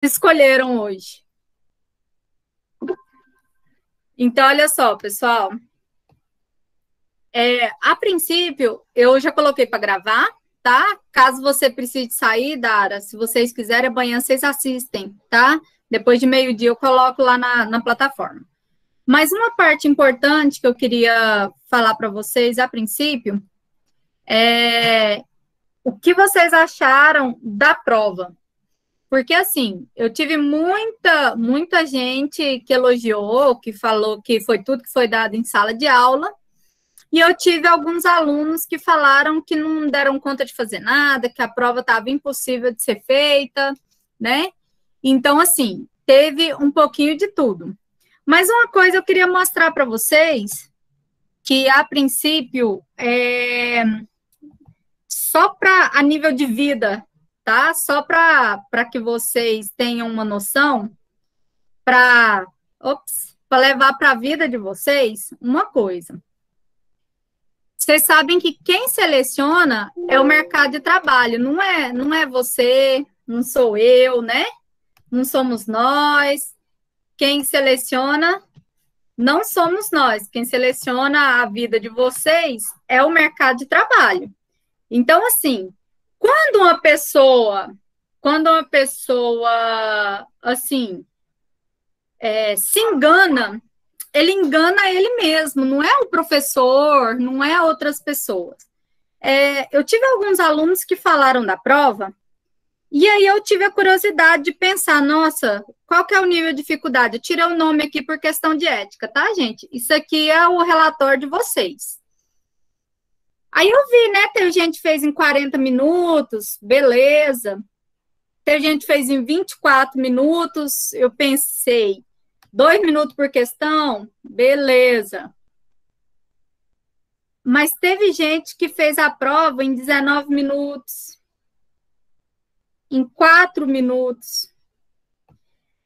Escolheram hoje. Então, olha só, pessoal. A princípio, eu já coloquei para gravar, tá? Caso você precise sair, Dara, se vocês quiserem, amanhã vocês assistem, tá? Depois de meio-dia eu coloco lá na plataforma. Mas uma parte importante que eu queria falar para vocês a princípio é o que vocês acharam da prova. Porque, assim, eu tive muita gente que elogiou, que falou que foi tudo que foi dado em sala de aula, e eu tive alguns alunos que falaram que não deram conta de fazer nada, que a prova estava impossível de ser feita, né? Então, assim, teve um pouquinho de tudo. Mas uma coisa eu queria mostrar para vocês, que a princípio, só para a nível de vida, tá? Só para que vocês tenham uma noção, para levar para a vida de vocês, uma coisa. Vocês sabem que quem seleciona é o mercado de trabalho, não é você, não sou eu, né? Não somos nós. Quem seleciona não somos nós. Quem seleciona a vida de vocês é o mercado de trabalho. Então, assim, quando uma pessoa assim, se engana, ele engana ele mesmo, não é o professor, não é outras pessoas. Eu tive alguns alunos que falaram da prova, e aí eu tive a curiosidade de pensar, nossa, qual que é o nível de dificuldade? Eu tirei o nome aqui por questão de ética, tá, gente? Isso aqui é o relatório de vocês. Aí eu vi, né, tem gente que fez em 40 minutos, beleza. Tem gente que fez em 24 minutos, eu pensei, 2 minutos por questão, beleza. Mas teve gente que fez a prova em 19 minutos, em 4 minutos.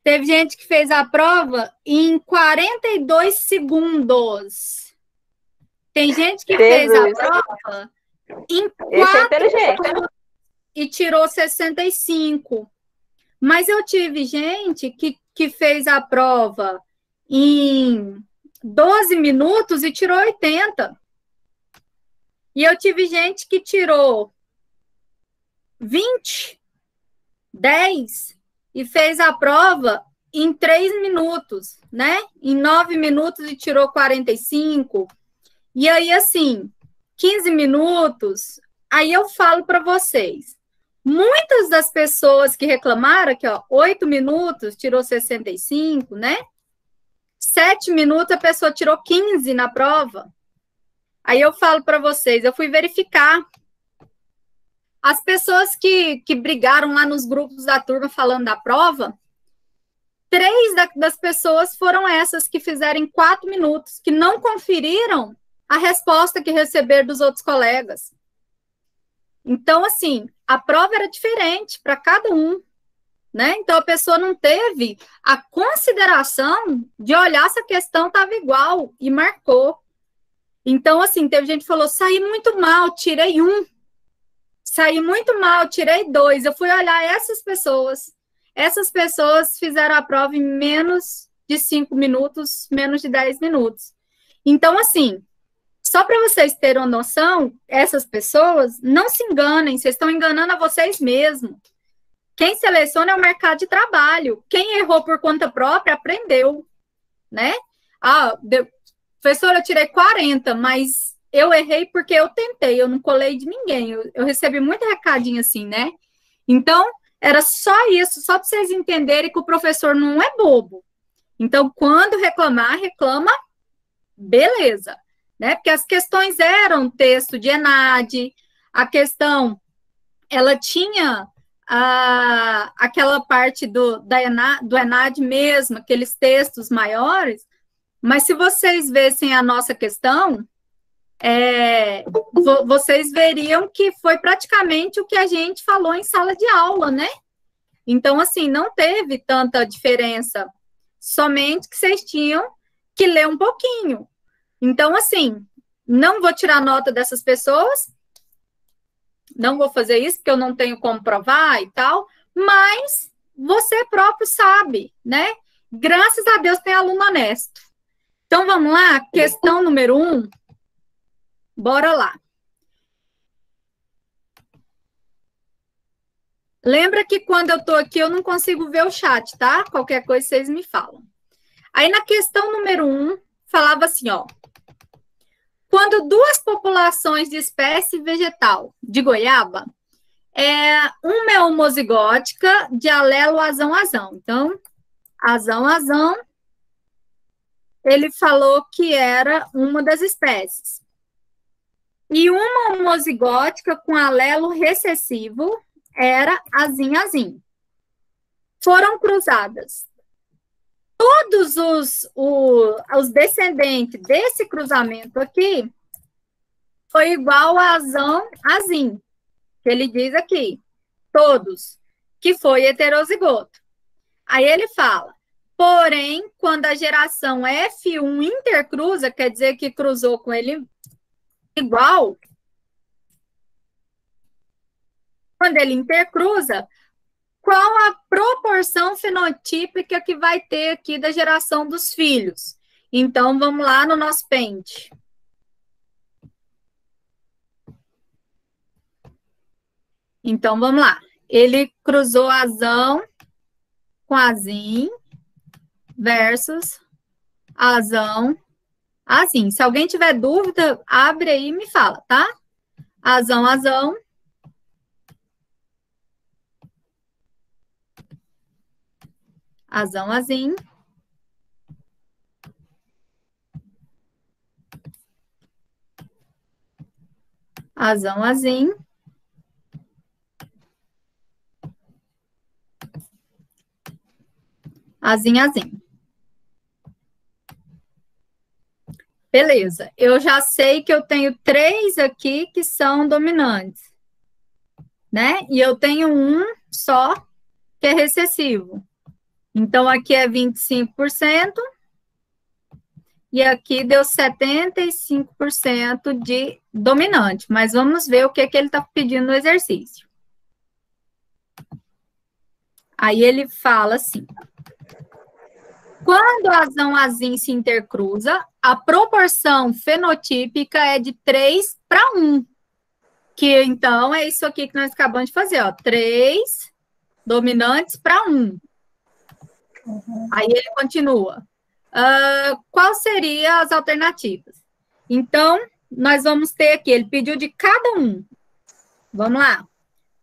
Teve gente que fez a prova em 42 segundos. Tem gente que fez a prova em 4 minutos e tirou 65. Mas eu tive gente que fez a prova em 12 minutos e tirou 80. E eu tive gente que tirou 20, 10 e fez a prova em 3 minutos, né? Em 9 minutos e tirou 45. E aí, assim, 15 minutos, aí eu falo para vocês. Muitas das pessoas que reclamaram aqui, ó, 8 minutos tirou 65, né? 7 minutos a pessoa tirou 15 na prova. Aí eu falo para vocês, eu fui verificar. As pessoas que brigaram lá nos grupos da turma falando da prova, 3 das pessoas foram essas que fizeram em 4 minutos, que não conferiram a resposta que receberam dos outros colegas. Então, assim, a prova era diferente para cada um, né? Então, a pessoa não teve a consideração de olhar se a questão estava igual e marcou. Então, assim, teve gente que falou, saí muito mal, tirei 1. Saí muito mal, tirei 2. Eu fui olhar essas pessoas. Essas pessoas fizeram a prova em menos de 5 minutos, menos de 10 minutos. Então, assim, só para vocês terem uma noção, essas pessoas, não se enganem, vocês estão enganando a vocês mesmos. Quem seleciona é o mercado de trabalho. Quem errou por conta própria, aprendeu, né? Professora, eu tirei 40, mas eu errei porque eu tentei, eu não colei de ninguém. Eu recebi muito recadinho assim, né? Então, era só isso, só para vocês entenderem que o professor não é bobo. Então, quando reclamar, reclama, beleza. Né? Porque as questões eram texto de ENAD, a questão, ela tinha aquela parte do ENAD mesmo, aqueles textos maiores, mas se vocês vissem a nossa questão, vocês veriam que foi praticamente o que a gente falou em sala de aula, né? Então, assim, não teve tanta diferença, somente que vocês tinham que ler um pouquinho. Então, assim, não vou tirar nota dessas pessoas, não vou fazer isso, porque eu não tenho como provar e tal, mas você próprio sabe, né? Graças a Deus tem aluno honesto. Então, vamos lá, questão número 1. Bora lá. Lembra que quando eu tô aqui, eu não consigo ver o chat, tá? Qualquer coisa, vocês me falam. Aí, na questão número 1, falava assim, ó. Quando duas populações de espécie vegetal de goiaba, uma é homozigótica de alelo azão-azão. Então, azão-azão, ele falou que era uma das espécies. E uma homozigótica com alelo recessivo era azim-azim. Foram cruzadas. Todos os descendentes desse cruzamento aqui foi igual a azão-azim, que ele diz aqui, todos, que foi heterozigoto. Aí ele fala, porém, quando a geração F1 intercruza, quer dizer que cruzou com ele igual, quando ele intercruza, qual a proporção fenotípica que vai ter aqui da geração dos filhos? Então, vamos lá no nosso pente. Então, vamos lá. Ele cruzou azão com azim versus azão, azim. Se alguém tiver dúvida, abre aí e me fala, tá? Azão, azão. Azão, azim. Azão, azim. Azim, azim. Beleza. Eu já sei que eu tenho 3 aqui que são dominantes, né? E eu tenho um só que é recessivo. Então, aqui é 25%. E aqui deu 75% de dominante. Mas vamos ver o que ele está pedindo no exercício. Aí ele fala assim. Quando azão azim se intercruza, a proporção fenotípica é de 3:1. Que então é isso aqui que nós acabamos de fazer, ó. 3 dominantes para 1. Aí ele continua. Qual seriam as alternativas? Então, nós vamos ter aqui, ele pediu de cada um. Vamos lá.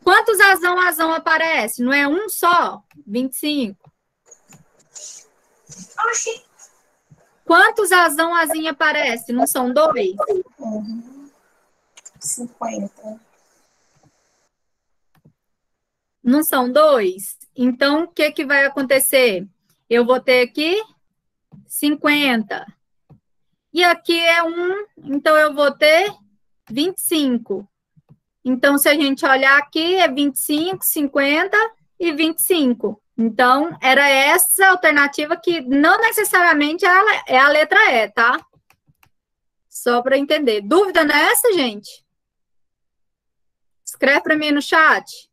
Quantos azão aparece? Não é um só? 25. Oxi. Quantos azão aparece? Não são 2? 50. Não são 2? Então, o que vai acontecer? Eu vou ter aqui 50. E aqui é 1, então eu vou ter 25. Então, se a gente olhar aqui, é 25, 50 e 25. Então, era essa alternativa que não necessariamente é a letra E, tá? Só para entender. Dúvida nessa, gente? Escreve para mim no chat.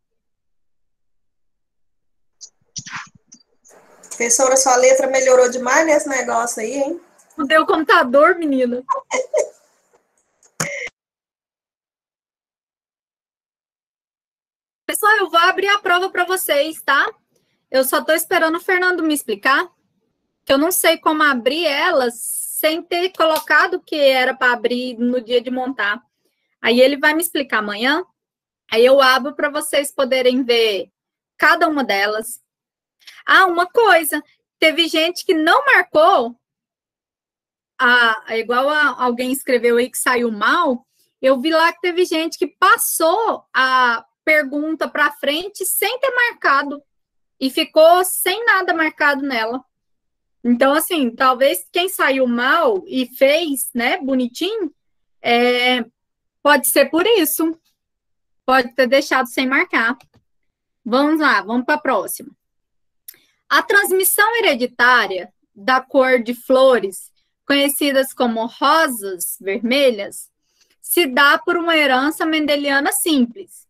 Professora, sua letra melhorou demais nesse negócio aí, hein? Mudei o computador, menina. Pessoal, eu vou abrir a prova para vocês, tá? Eu só estou esperando o Fernando me explicar, que eu não sei como abrir elas sem ter colocado o que era para abrir no dia de montar. Aí ele vai me explicar amanhã, aí eu abro para vocês poderem ver cada uma delas. Ah, uma coisa, teve gente que não marcou, igual alguém escreveu aí que saiu mal, eu vi lá que teve gente que passou a pergunta para frente sem ter marcado e ficou sem nada marcado nela. Então, assim, talvez quem saiu mal e fez, né, bonitinho, pode ser por isso. Pode ter deixado sem marcar. Vamos lá, vamos para a próxima. A transmissão hereditária da cor de flores, conhecidas como rosas vermelhas, se dá por uma herança mendeliana simples,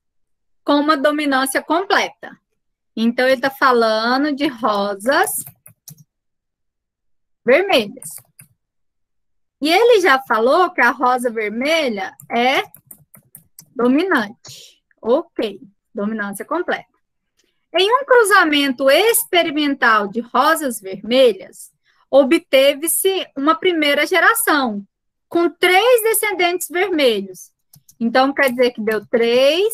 com uma dominância completa. Então, ele está falando de rosas vermelhas. E ele já falou que a rosa vermelha é dominante. Ok, dominância completa. Em um cruzamento experimental de rosas vermelhas, obteve-se uma primeira geração, com 3 descendentes vermelhos. Então, quer dizer que deu 3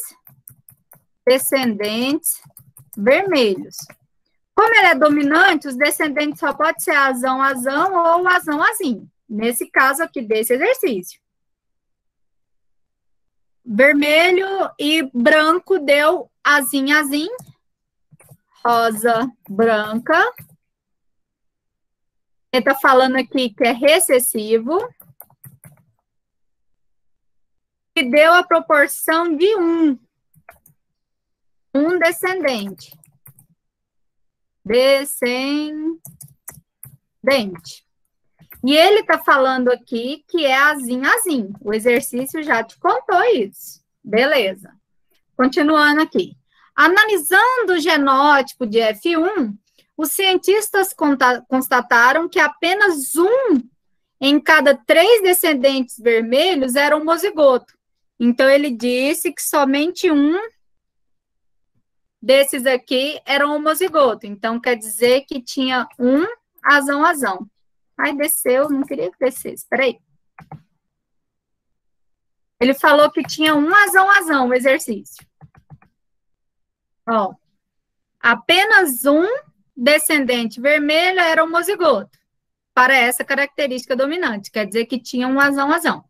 descendentes vermelhos. Como ele é dominante, os descendentes só pode ser azão, azão ou azão, azinho. Nesse caso aqui desse exercício. Vermelho e branco deu azinho, azinho. Rosa, branca. Ele está falando aqui que é recessivo. E deu a proporção de 1. Um descendente. Descendente. E ele está falando aqui que é azinho, azinho. O exercício já te contou isso. Beleza. Continuando aqui. Analisando o genótipo de F1, os cientistas constataram que apenas 1 em cada 3 descendentes vermelhos era homozigoto. Então, ele disse que somente 1 desses aqui era homozigoto. Então, quer dizer que tinha 1 azão, azão. Ai, desceu, não queria que descesse. Espera aí. Ele falou que tinha 1 azão, azão, o exercício. Ó, apenas 1 descendente vermelho era homozigoto para essa característica dominante, quer dizer que tinha 1 azão, azão.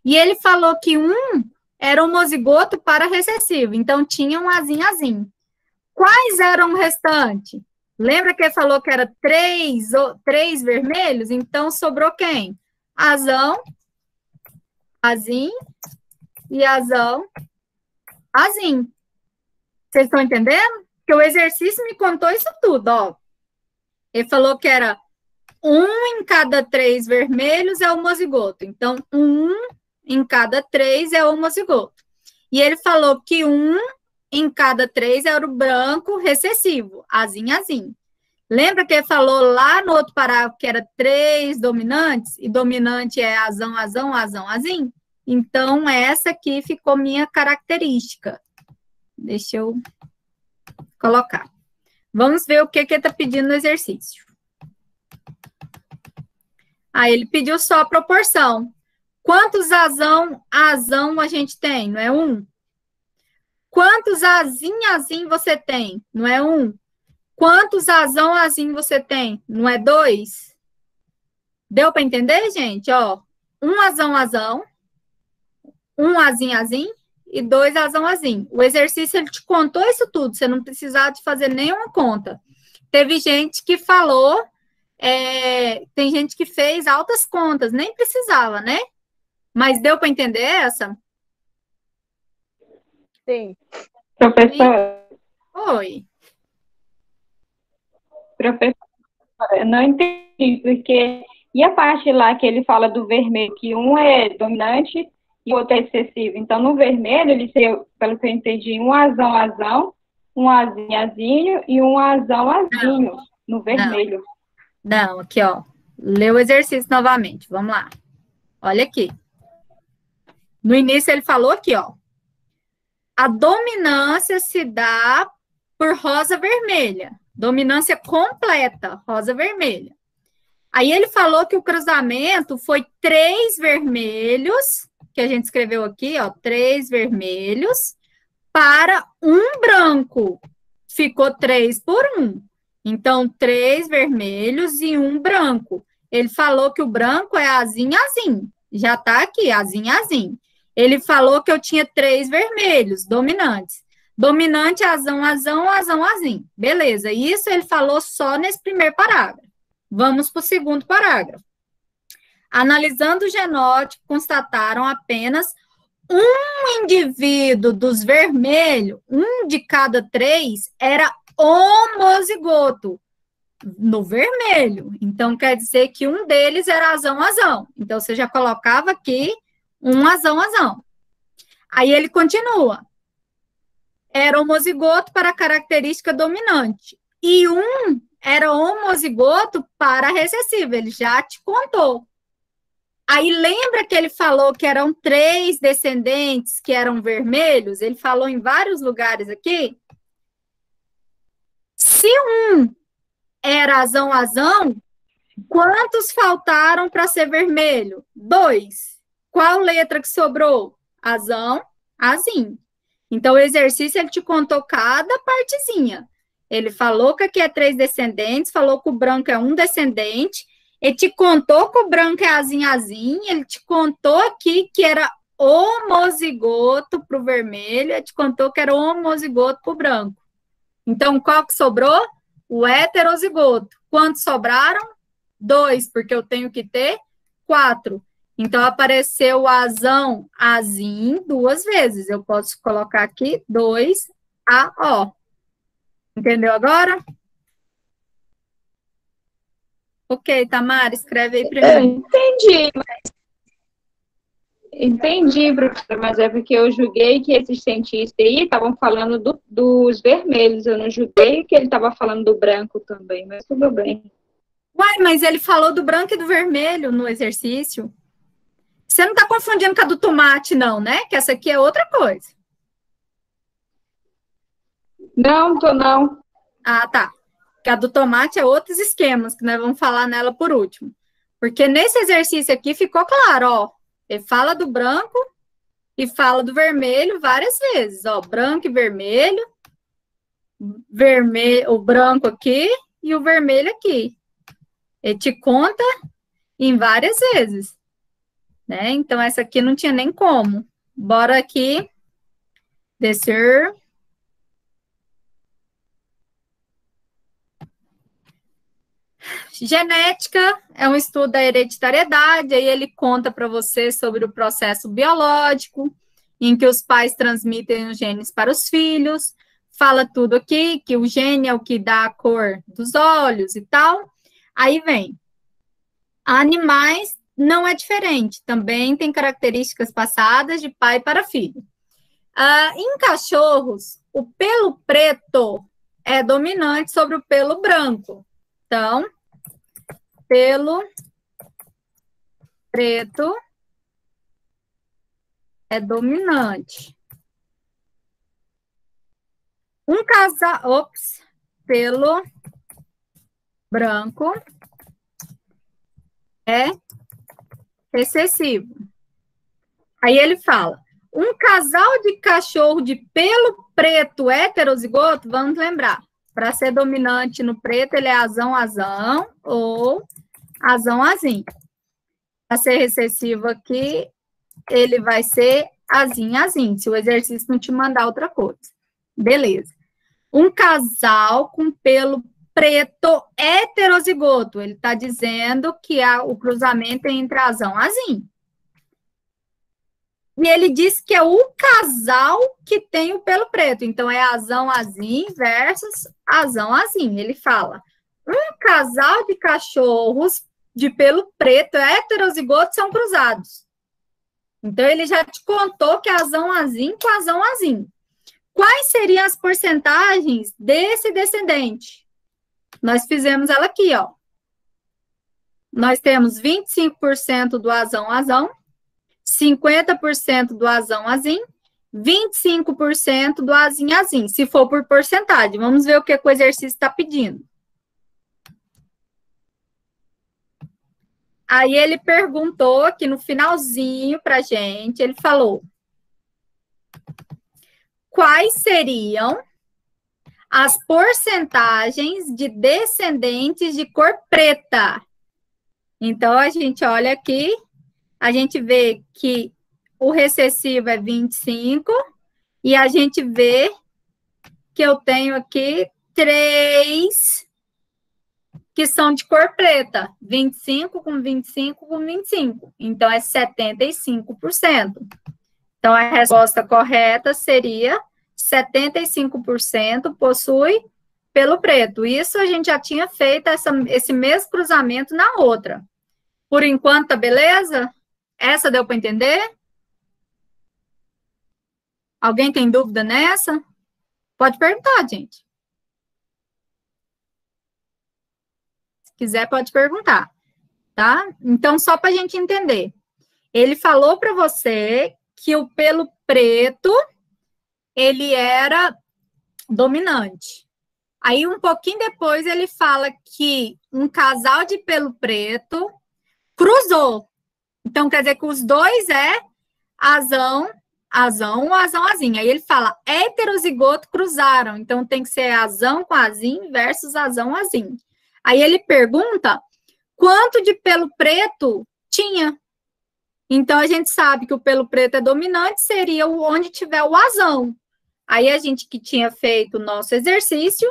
E ele falou que 1 era homozigoto para recessivo, então tinha 1 azinho, azinho. Quais eram o restante? Lembra que ele falou que era 3 vermelhos? Então sobrou quem? Azão, azinho e azão, azinho. Vocês estão entendendo? Porque o exercício me contou isso tudo, ó. Ele falou que era 1 em cada 3 vermelhos é homozigoto. Então, 1 em cada 3 é homozigoto. E ele falou que 1 em cada 3 era o branco recessivo, azinho, azinho. Lembra que ele falou lá no outro parágrafo que era 3 dominantes? E dominante é azão, azão, azão, azinho? Então, essa aqui ficou minha característica. Deixa eu colocar. Vamos ver o que ele está pedindo no exercício. Aí ele pediu só a proporção. Quantos azão a gente tem? Não é 1? Quantos azinho você tem? Não é 1? Quantos azão você tem? Não é 2? Deu para entender, gente? Ó, 1 azão, 1 azinho, e 2 azão. O exercício, ele te contou isso tudo, você não precisava de fazer nenhuma conta. Teve gente que falou, tem gente que fez altas contas, nem precisava, né? Mas deu para entender essa? Sim. Professora? Oi. Professora, eu não entendi, porque... E a parte lá que ele fala do vermelho, que um é dominante e o outro é excessivo. Então, no vermelho, ele seria, pelo que eu entendi, 1 azão, azão, 1 azinho, azinho e 1 azão, azinho, no vermelho. Não, aqui, ó. Lê o exercício novamente. Vamos lá. Olha aqui. No início, ele falou aqui, ó. A dominância se dá por rosa vermelha. Dominância completa, rosa vermelha. Aí ele falou que o cruzamento foi 3 vermelhos, que a gente escreveu aqui, ó, 3 vermelhos, para 1 branco. Ficou 3 por 1. Então, 3 vermelhos e 1 branco. Ele falou que o branco é azinho, azinho. Já tá aqui, azinho, azinho. Ele falou que eu tinha 3 vermelhos, dominantes. Dominante, azão, azão, azão, azinho. Beleza, isso ele falou só nesse primeiro parágrafo. Vamos para o segundo parágrafo. Analisando o genótipo, constataram apenas 1 indivíduo dos vermelhos, 1 de cada 3, era homozigoto no vermelho. Então, quer dizer que 1 deles era azão, azão. Então, você já colocava aqui 1 azão, azão. Aí ele continua. era homozigoto para a característica dominante. E um era homozigoto para a recessiva, ele já te contou. Aí lembra que ele falou que eram 3 descendentes que eram vermelhos? Ele falou em vários lugares aqui. Se um era azão, quantos faltaram para ser vermelho? 2. Qual letra que sobrou? Azão, azinho. Então, o exercício, ele te contou cada partezinha. Ele falou que aqui é 3 descendentes, falou que o branco é um descendente, ele te contou que o branco é azinho, ele te contou aqui que era homozigoto para o vermelho, ele te contou que era homozigoto para o branco. Então, qual que sobrou? O heterozigoto. Quantos sobraram? 2, porque eu tenho que ter 4. Então, apareceu o azinho 2 vezes. Eu posso colocar aqui 2AO. Entendeu agora? Ok, Tamara, escreve aí para mim. Entendi, professora, mas é porque eu julguei que esses cientistas aí estavam falando dos vermelhos, eu não julguei que ele estava falando do branco também, mas tudo bem. Uai, mas ele falou do branco e do vermelho no exercício. Você não está confundindo com a do tomate, não, né? Que essa aqui é outra coisa. Não, tô não. Ah, tá. Que a do tomate é outros esquemas, que nós vamos falar nela por último. Porque nesse exercício aqui ficou claro, ó. Ele fala do branco e fala do vermelho várias vezes, ó. Branco e vermelho, o branco aqui e o vermelho aqui. Ele te conta em várias vezes, né? Então, essa aqui não tinha nem como. Bora aqui descer. Genética é um estudo da hereditariedade, aí ele conta para você sobre o processo biológico, em que os pais transmitem os genes para os filhos, fala tudo aqui, que o gene é o que dá a cor dos olhos e tal. Aí vem, animais não é diferente, também tem características passadas de pai para filho. Em cachorros, o pelo preto é dominante sobre o pelo branco. Então, pelo preto é dominante. Um casal, pelo branco é recessivo. Aí ele fala, um casal de cachorro de pelo preto heterozigoto, vamos lembrar, para ser dominante no preto, ele é azão ou azão. Para ser recessivo aqui, ele vai ser azinho, se o exercício não te mandar outra coisa. Beleza. Um casal com pelo preto heterozigoto, ele está dizendo que o cruzamento é entre azão. E ele diz que é o casal que tem o pelo preto. Então, é azão versus azão. Ele fala, um casal de cachorros de pelo preto heterozigoto são cruzados. Então, ele já te contou que é azão com azão. Quais seriam as porcentagens desse descendente? Nós fizemos ela aqui, ó. Nós temos 25% do azão, 50% do azão, 25% do azinho. Se for por porcentagem, vamos ver o que o exercício está pedindo. Aí ele perguntou aqui no finalzinho para a gente, ele falou, quais seriam as porcentagens de descendentes de cor preta? Então, a gente olha aqui, a gente vê que o recessivo é 25, e a gente vê que eu tenho aqui 3 que são de cor preta, 25 com 25 com 25. Então, é 75%. Então, a resposta correta seria 75% possui pelo preto. Isso a gente já tinha feito esse mesmo cruzamento na outra. Por enquanto, tá beleza? Essa deu para entender? Alguém tem dúvida nessa? Pode perguntar, gente. Se quiser, pode perguntar, tá? Então, só para a gente entender. Ele falou para você que o pelo preto, ele era dominante. Aí, um pouquinho depois, ele fala que um casal de pelo preto cruzou. Então, quer dizer que os dois é azão, azão, azão, azinho. Aí ele fala, heterozigoto cruzaram. Então, tem que ser azão com azim versus azão, azim. Aí ele pergunta quanto de pelo preto tinha. Então, a gente sabe que o pelo preto é dominante, seria onde tiver o azão. Aí, a gente que tinha feito o nosso exercício,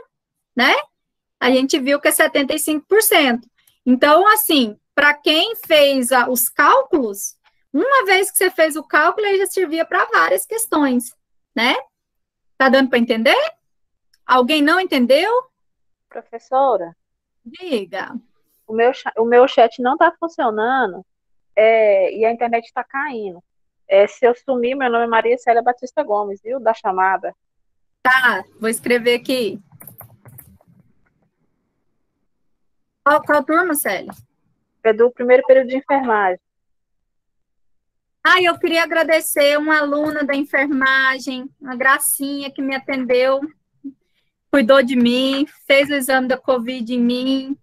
né? A gente viu que é 75%. Então, assim, para quem fez os cálculos, uma vez que você fez o cálculo, ele já servia para várias questões, né? Tá dando para entender? Alguém não entendeu? Professora, Diga. o meu chat não está funcionando e a internet está caindo. Se eu sumir, meu nome é Maria Célia Batista Gomes, viu? Da chamada. Tá, vou escrever aqui. Qual turma, Célia? É do primeiro período de enfermagem. Eu queria agradecer uma aluna da enfermagem, uma gracinha que me atendeu, cuidou de mim, fez o exame da Covid em mim,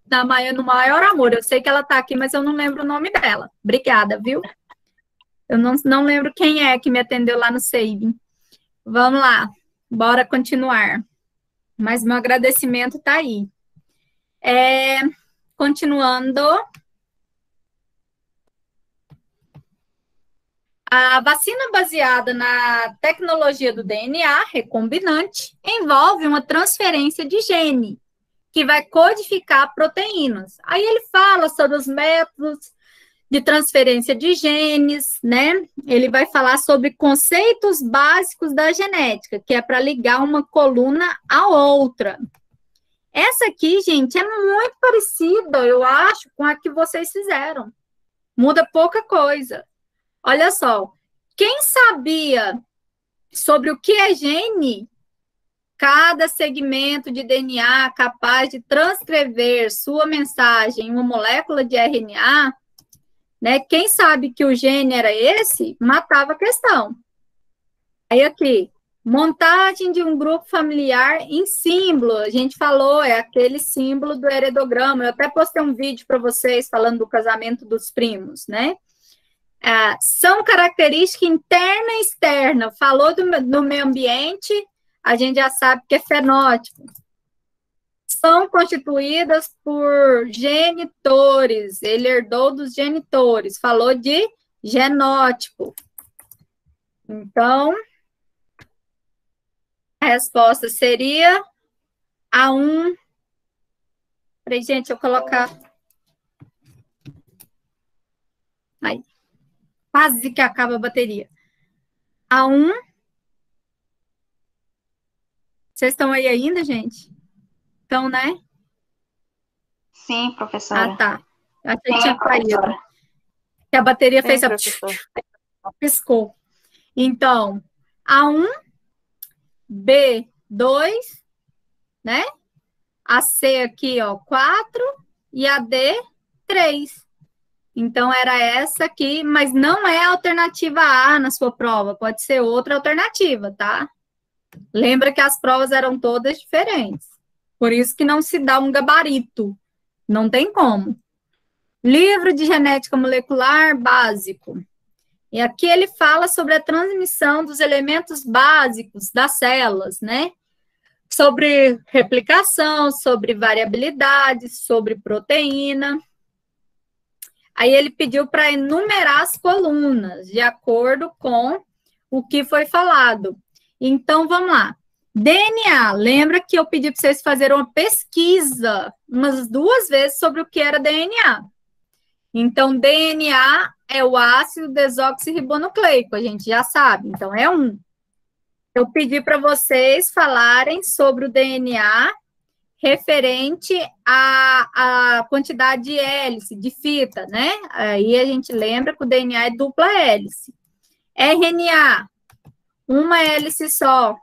no maior amor. Eu sei que ela está aqui, mas eu não lembro o nome dela. Obrigada, viu? Eu não lembro quem é que me atendeu lá no Saving. Vamos lá, bora continuar. Mas meu agradecimento está aí. Continuando. A vacina baseada na tecnologia do DNA recombinante envolve uma transferência de gene, que vai codificar proteínas. Aí ele fala sobre os métodos de transferência de genes, né? Ele vai falar sobre conceitos básicos da genética, que é para ligar uma coluna à outra. Essa aqui, gente, é muito parecida, eu acho, com a que vocês fizeram. Muda pouca coisa. Olha só, quem sabia sobre o que é gene, cada segmento de DNA capaz de transcrever sua mensagem em uma molécula de RNA, né? Quem sabe que o gene era esse, matava a questão. Aí aqui, montagem de um grupo familiar em símbolo, a gente falou, é aquele símbolo do heredograma. Eu até postei um vídeo para vocês falando do casamento dos primos, né? São características interna e externa. Falou do meio ambiente, a gente já sabe que é fenótipo. São constituídas por genitores, ele herdou dos genitores. Falou de genótipo. Então, a resposta seria A1. Peraí, gente, eu colocar. Aí. Quase que acaba a bateria. A1. Vocês estão aí ainda, gente? Então, né? Sim, professora. Tá. Achei que tinha caído. Que a bateria fez a... piscou. Então, A1, B2, né? A C aqui, ó, 4 e a D, 3. Então, era essa aqui, mas não é a alternativa A na sua prova, pode ser outra alternativa, tá? Lembra que as provas eram todas diferentes. Por isso que não se dá um gabarito. Não tem como. Livro de genética molecular básico. E aqui ele fala sobre a transmissão dos elementos básicos das células, né? Sobre replicação, sobre variabilidade, sobre proteína. Aí ele pediu para enumerar as colunas, de acordo com o que foi falado. Então, vamos lá. DNA, lembra que eu pedi para vocês fazerem uma pesquisa umas 2 vezes sobre o que era DNA. Então, DNA é o ácido desoxirribonucleico, a gente já sabe, então é 1. Eu pedi para vocês falarem sobre o DNA referente à quantidade de hélice, de fita, né? Aí a gente lembra que o DNA é dupla hélice. RNA, uma hélice só.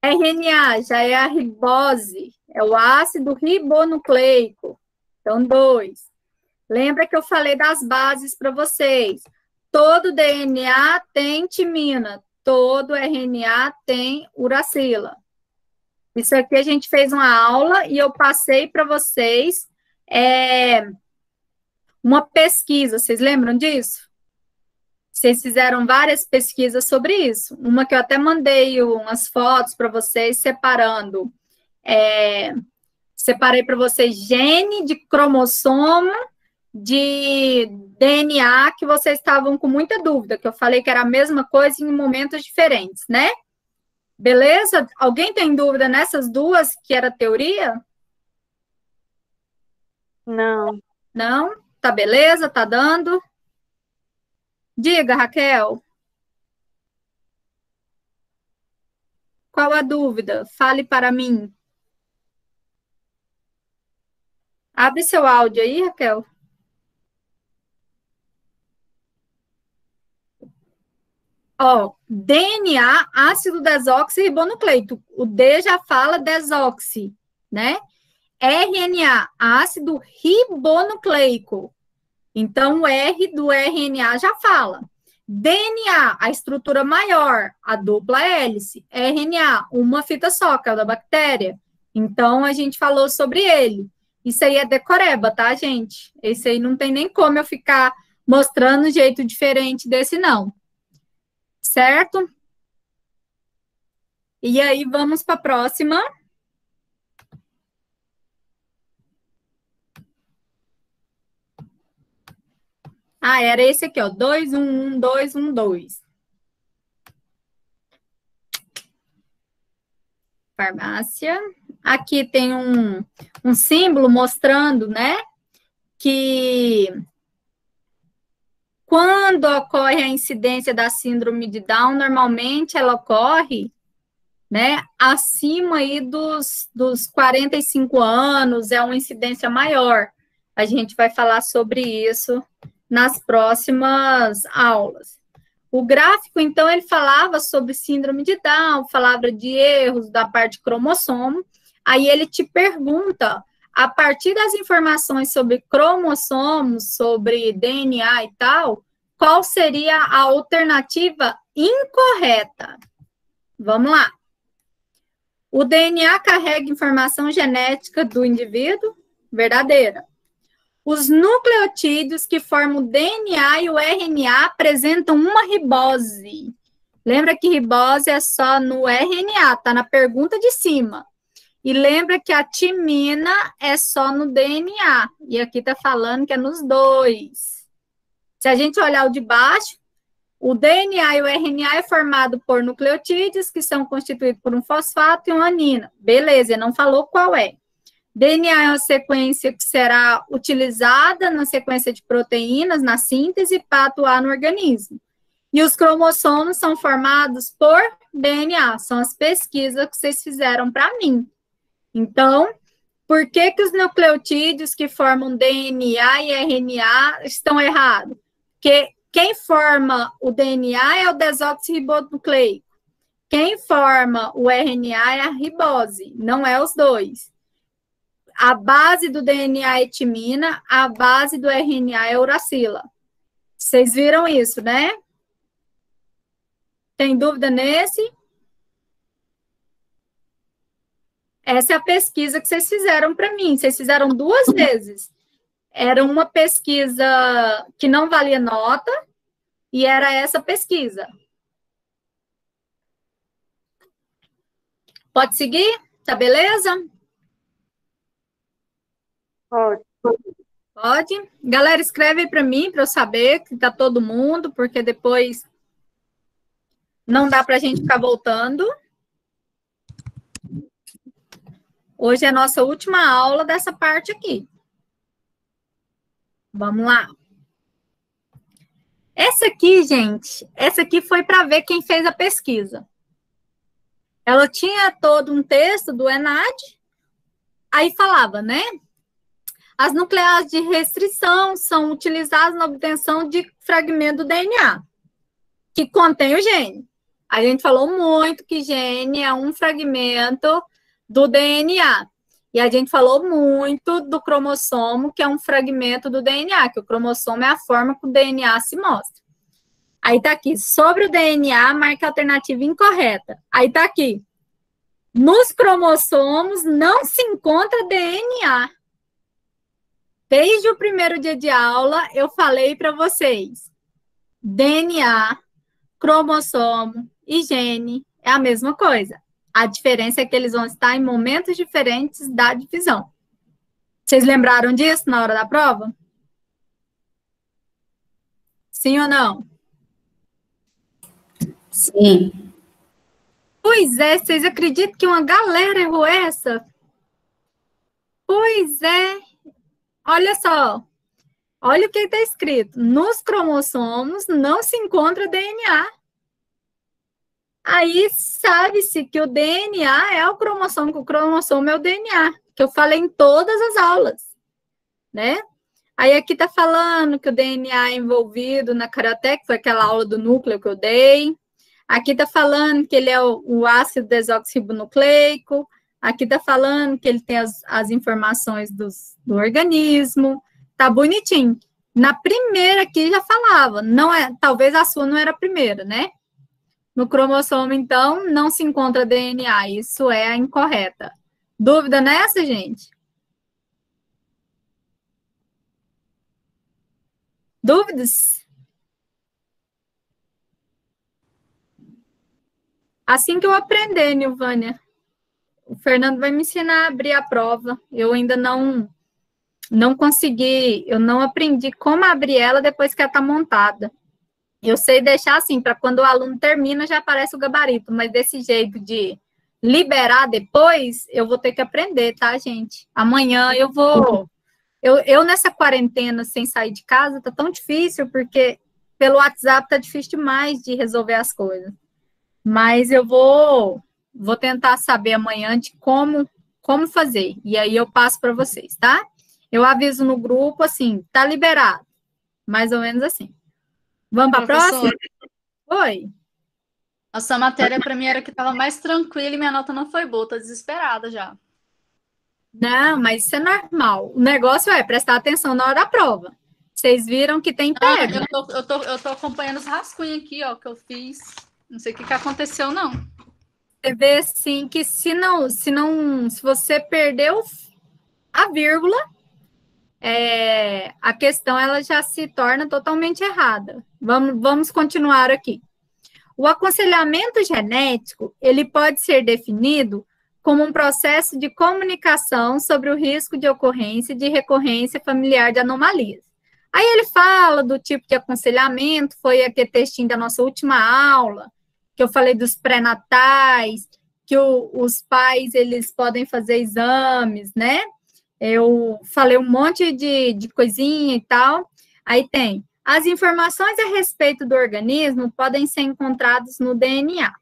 RNA já é a ribose, é o ácido ribonucleico. Então, 2. Lembra que eu falei das bases para vocês. Todo DNA tem timina, todo RNA tem uracila. Isso aqui a gente fez uma aula e eu passei para vocês uma pesquisa. Vocês lembram disso? Vocês fizeram várias pesquisas sobre isso. Uma que eu até mandei umas fotos para vocês separando. Separei para vocês gene de cromossomo de DNA que vocês estavam com muita dúvida, que eu falei que era a mesma coisa em momentos diferentes, né? Beleza? Alguém tem dúvida nessas duas que era teoria? Não. Não? Tá beleza? Tá dando? Diga, Raquel. Qual a dúvida? Fale para mim. Abre seu áudio aí, Raquel. Ó, DNA, ácido desoxirribonucleico. O D já fala desoxi, né? RNA, ácido ribonucleico. Então, o R do RNA já fala. DNA, a estrutura maior, a dupla hélice. RNA, uma fita só, que é da bactéria. Então, a gente falou sobre ele. Isso aí é decoreba, tá, gente? Esse aí não tem nem como eu ficar mostrando um jeito diferente desse, não. Certo? E aí, vamos para a próxima. Ah, era esse aqui, ó. 2, 1, 1, 2, 1, 2. Farmácia. Aqui tem um símbolo mostrando, né, que quando ocorre a incidência da síndrome de Down, normalmente ela ocorre, né, acima aí dos 45 anos, é uma incidência maior. A gente vai falar sobre isso nas próximas aulas. O gráfico, então, ele falava sobre síndrome de Down, falava de erros da parte de cromossomo, aí ele te pergunta, a partir das informações sobre cromossomos, sobre DNA e tal, qual seria a alternativa incorreta? Vamos lá. O DNA carrega informação genética do indivíduo? Verdadeira. Os nucleotídeos que formam o DNA e o RNA apresentam uma ribose. Lembra que ribose é só no RNA, tá na pergunta de cima. E lembra que a timina é só no DNA. E aqui tá falando que é nos dois. Se a gente olhar o de baixo, o DNA e o RNA é formado por nucleotídeos, que são constituídos por um fosfato e uma amina. Beleza, ele não falou qual é. DNA é uma sequência que será utilizada na sequência de proteínas, na síntese, para atuar no organismo. E os cromossomos são formados por DNA. São as pesquisas que vocês fizeram para mim. Então, por que os nucleotídeos que formam DNA e RNA estão errados? Porque quem forma o DNA é o desoxirribonucleico. Quem forma o RNA é a ribose, não é os dois. A base do DNA é timina, a base do RNA é uracila. Vocês viram isso, né? Tem dúvida nesse? Essa é a pesquisa que vocês fizeram para mim. Vocês fizeram 2 vezes. Era uma pesquisa que não valia nota e era essa pesquisa. Pode seguir? Tá beleza? Pode. Pode. Galera, escreve aí para mim, para eu saber que tá todo mundo, porque depois não dá para a gente ficar voltando. Hoje é a nossa última aula dessa parte aqui. Vamos lá. Essa aqui, gente, essa aqui foi para ver quem fez a pesquisa. Ela tinha todo um texto do ENAD, aí falava, né? As nucleases de restrição são utilizadas na obtenção de fragmento do DNA, que contém o gene. A gente falou muito que gene é um fragmento do DNA. E a gente falou muito do cromossomo, que é um fragmento do DNA, que o cromossomo é a forma que o DNA se mostra. Aí tá aqui, sobre o DNA, marque a alternativa incorreta. Aí tá aqui, nos cromossomos não se encontra DNA. Desde o primeiro dia de aula, eu falei para vocês, DNA, cromossomo e gene é a mesma coisa. A diferença é que eles vão estar em momentos diferentes da divisão. Vocês lembraram disso na hora da prova? Sim ou não? Sim. Pois é, vocês acreditam que uma galera errou essa? Pois é. Olha só. Olha o que está escrito. Nos cromossomos não se encontra DNA. Aí sabe-se que o DNA é o cromossomo, que o cromossomo é o DNA, que eu falei em todas as aulas, né? Aí aqui tá falando que o DNA é envolvido na Karatê, que foi aquela aula do núcleo que eu dei. Aqui tá falando que ele é o ácido desoxirribonucleico. Aqui tá falando que ele tem as informações do organismo. Tá bonitinho. Na primeira aqui já falava, não é, talvez a sua não era a primeira, né? No cromossomo, então, não se encontra DNA. Isso é a incorreta. Dúvida nessa, gente? Dúvidas? Assim que eu aprender, Nilvânia. O Fernando vai me ensinar a abrir a prova. Eu ainda não consegui, eu não aprendi como abrir ela depois que ela está montada. Eu sei deixar assim, para quando o aluno termina, já aparece o gabarito, mas desse jeito de liberar depois, eu vou ter que aprender, tá, gente? Amanhã eu vou... Eu nessa quarentena, sem sair de casa, tá tão difícil, porque pelo WhatsApp tá difícil demais de resolver as coisas. Mas eu vou tentar saber amanhã de como fazer, e aí eu passo para vocês, tá? Eu aviso no grupo, assim, tá liberado, mais ou menos assim. Vamos para a próxima? Oi. A sua matéria, para mim, era que estava mais tranquila e minha nota não foi boa. Estou desesperada já. Não, mas isso é normal. O negócio é prestar atenção na hora da prova. Vocês viram que tem pega. Eu tô acompanhando os rascunhos aqui, ó, que eu fiz. Não sei o que aconteceu, não. Você vê, assim, que se você perdeu a vírgula, a questão ela já se torna totalmente errada. Vamos continuar aqui. O aconselhamento genético, ele pode ser definido como um processo de comunicação sobre o risco de ocorrência e de recorrência familiar de anomalias. Aí ele fala do tipo de aconselhamento, foi aquele textinho da nossa última aula, que eu falei dos pré-natais, que os pais, eles podem fazer exames, né? Eu falei um monte de coisinha e tal. Aí tem, as informações a respeito do organismo podem ser encontradas no DNA.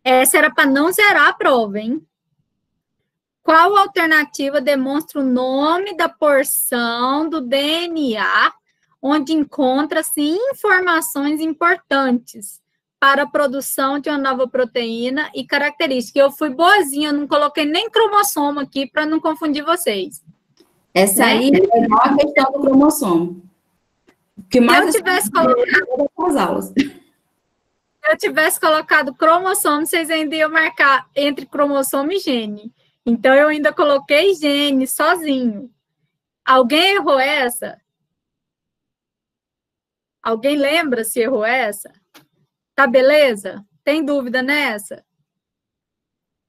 Essa era para não zerar a prova, hein? Qual alternativa demonstra o nome da porção do DNA onde encontra-se informações importantes para a produção de uma nova proteína e característica? Eu fui boazinha, eu não coloquei nem cromossomo aqui para não confundir vocês. Essa aí é igual a questão do cromossomo. Se eu tivesse colocado cromossomo, vocês ainda iam marcar entre cromossomo e gene. Então, eu ainda coloquei gene sozinho. Alguém errou essa? Alguém lembra se errou essa? Tá beleza? Tem dúvida nessa?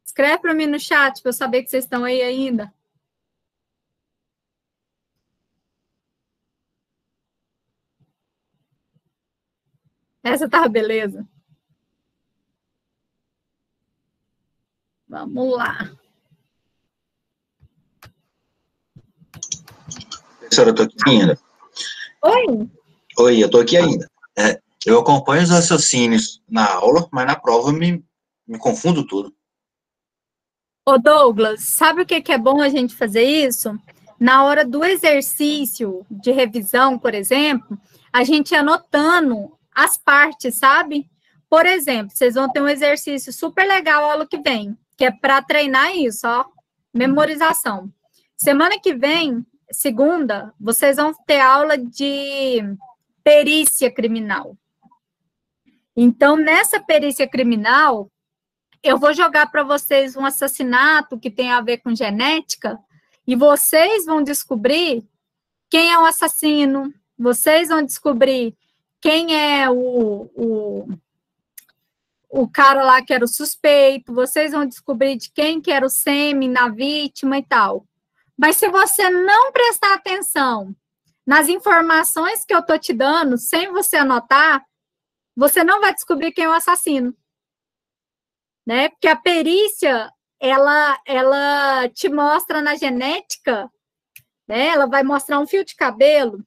Escreve para mim no chat para eu saber que vocês estão aí ainda. Essa tá beleza? Vamos lá. Professora, eu estou aqui ainda. Oi? Oi, eu estou aqui ainda. Eu acompanho os raciocínios na aula, mas na prova me confundo tudo. Ô Douglas, sabe o que é bom a gente fazer isso? Na hora do exercício de revisão, por exemplo, a gente anotando as partes, sabe? Por exemplo, vocês vão ter um exercício super legal a aula que vem, que é para treinar isso, ó, memorização. Semana que vem, segunda, vocês vão ter aula de perícia criminal. Então, nessa perícia criminal, eu vou jogar para vocês um assassinato que tem a ver com genética, e vocês vão descobrir quem é o assassino, vocês vão descobrir quem é o cara lá que era o suspeito, vocês vão descobrir de quem que era o sêmen na vítima e tal. Mas se você não prestar atenção nas informações que eu estou te dando, sem você anotar, você não vai descobrir quem é o assassino. Né? Porque a perícia, ela te mostra na genética, né? Ela vai mostrar um fio de cabelo,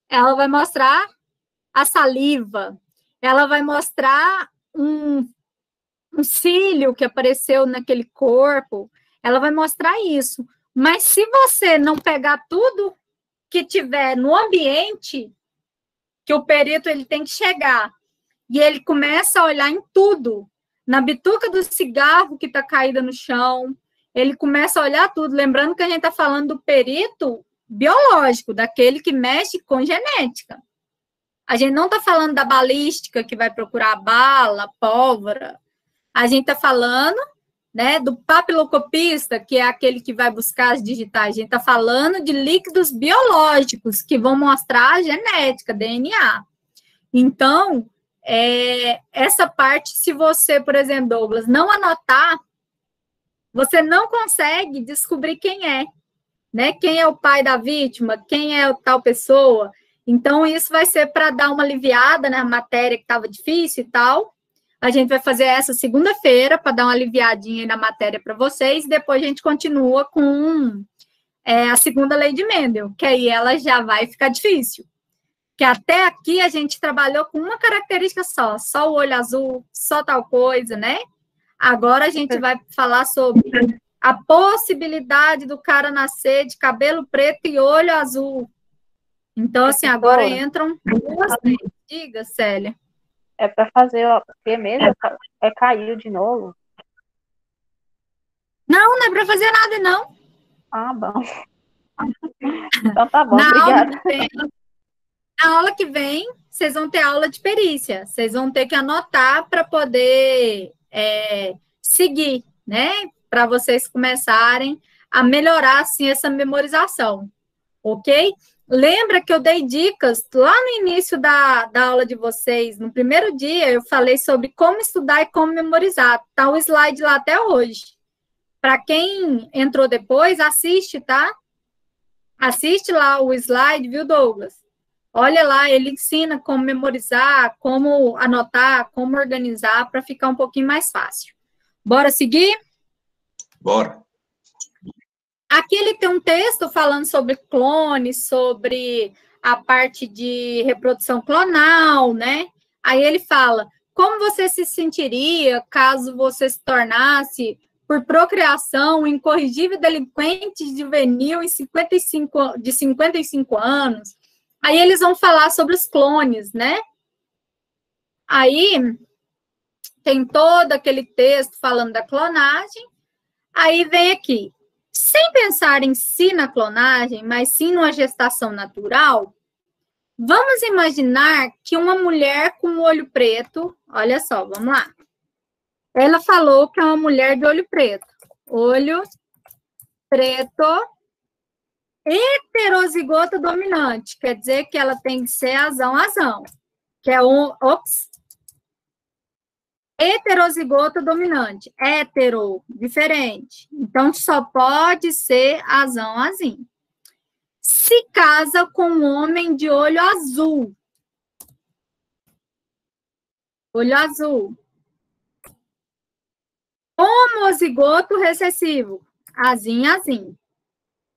ela vai mostrar a saliva, ela vai mostrar um cílio que apareceu naquele corpo, ela vai mostrar isso. Mas se você não pegar tudo que tiver no ambiente, que o perito ele tem que chegar, e ele começa a olhar em tudo, na bituca do cigarro que está caída no chão, ele começa a olhar tudo, lembrando que a gente está falando do perito biológico, daquele que mexe com genética. A gente não está falando da balística, que vai procurar bala, pólvora. A gente está falando, né, do papilocopista, que é aquele que vai buscar as digitais. A gente está falando de líquidos biológicos, que vão mostrar a genética, DNA. Então, essa parte, se você, por exemplo, Douglas, não anotar, você não consegue descobrir quem é, né? Quem é o pai da vítima, quem é tal pessoa. Então, isso vai ser para dar uma aliviada na matéria que estava difícil e tal. A gente vai fazer essa segunda-feira para dar uma aliviadinha na matéria para vocês, e depois a gente continua com a segunda lei de Mendel, que aí ela já vai ficar difícil. Que até aqui a gente trabalhou com uma característica só o olho azul, só tal coisa, né? Agora a gente vai falar sobre a possibilidade do cara nascer de cabelo preto e olho azul. Então, assim, agora entram duas leis. Diga, Célia. É para fazer, ó, porque mesmo caiu de novo. Não é para fazer nada, não. Ah, bom. Então tá bom, obrigada. Na aula que vem, vocês vão ter aula de perícia. Vocês vão ter que anotar para poder seguir, né? Para vocês começarem a melhorar, assim, essa memorização. Ok? Lembra que eu dei dicas lá no início da aula de vocês, no primeiro dia, eu falei sobre como estudar e como memorizar. Tá o slide lá até hoje. Para quem entrou depois, assiste, tá? Assiste lá o slide, viu, Douglas? Olha lá, ele ensina como memorizar, como anotar, como organizar, para ficar um pouquinho mais fácil. Bora seguir? Bora. Aqui ele tem um texto falando sobre clones, sobre a parte de reprodução clonal, né? Aí ele fala, como você se sentiria caso você se tornasse, por procriação, um incorrigível delinquente juvenil de 55 anos? Aí eles vão falar sobre os clones, né? Aí tem todo aquele texto falando da clonagem. Aí vem aqui. Sem pensar em si na clonagem, mas sim numa gestação natural, vamos imaginar que uma mulher com olho preto, olha só, vamos lá. Ela falou que é uma mulher de olho preto. Olho preto, heterozigoto dominante, quer dizer que ela tem que ser azão, que é heterozigoto dominante, hétero, diferente. Então, só pode ser azão. Se casa com um homem de olho azul. Olho azul. Homozigoto recessivo, azim.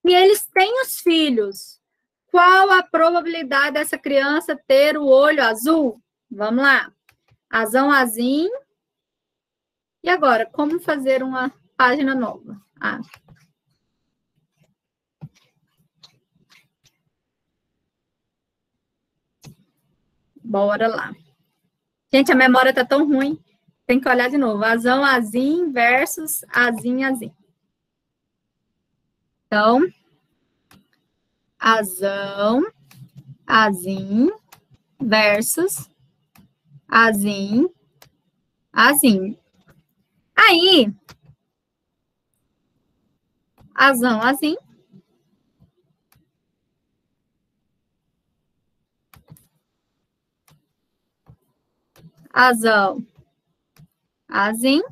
E eles têm os filhos. Qual a probabilidade dessa criança ter o olho azul? Vamos lá. Azim. E agora, como fazer uma página nova? Bora lá. Gente, a memória tá tão ruim. Tem que olhar de novo. Azão, azim versus azim, azim. Então, azão, azim versus azim, azim. Aí, azão, azim. Azão, azim.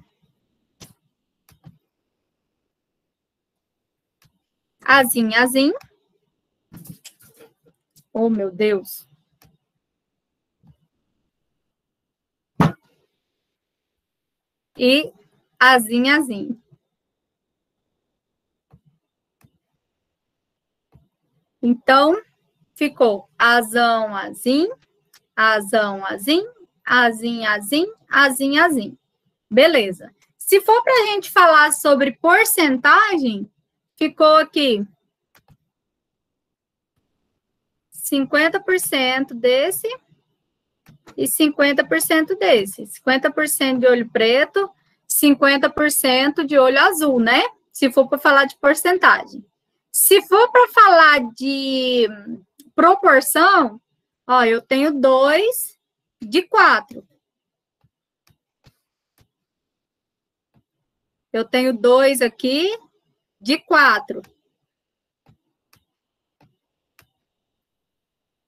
Azim, azim. Oh, meu Deus. E azim, azim. Então, ficou azão, azim, azão, azim, azim, azim, azim, azim. Beleza. Se for para a gente falar sobre porcentagem, ficou aqui 50% desse e 50% desse. 50% de olho preto, 50% de olho azul, né? Se for para falar de porcentagem. Se for para falar de proporção, ó, eu tenho 2 de 4. Eu tenho 2 aqui de 4.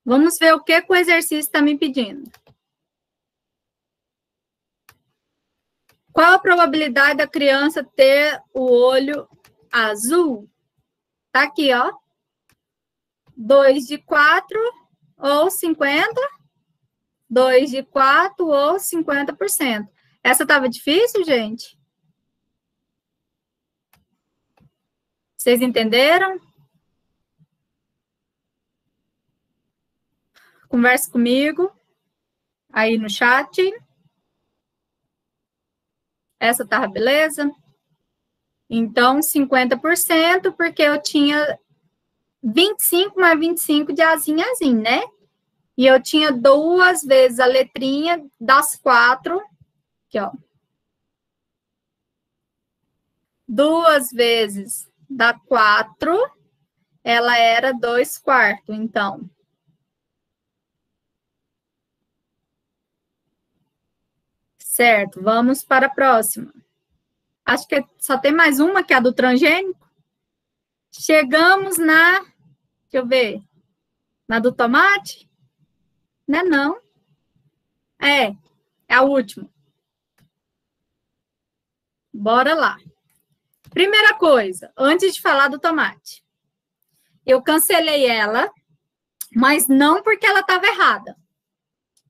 Vamos ver o que o exercício está me pedindo. Qual a probabilidade da criança ter o olho azul? Tá aqui, ó. 2 de 4 ou 50. 2 de 4 ou 50%. Essa estava difícil, gente? Vocês entenderam? Converse comigo aí no chat. Essa tava beleza? Então, 50%, porque eu tinha 25 mais 25 de azim, azim, né? E eu tinha 2 vezes a letrinha das 4. Aqui, ó. 2 vezes da 4, ela era 2/4, então. Certo, vamos para a próxima. Acho que só tem mais uma, que é a do transgênico. Chegamos na... Deixa eu ver. Na do tomate? Não é não. É a última. Bora lá. Primeira coisa, antes de falar do tomate. Eu cancelei ela, mas não porque ela estava errada.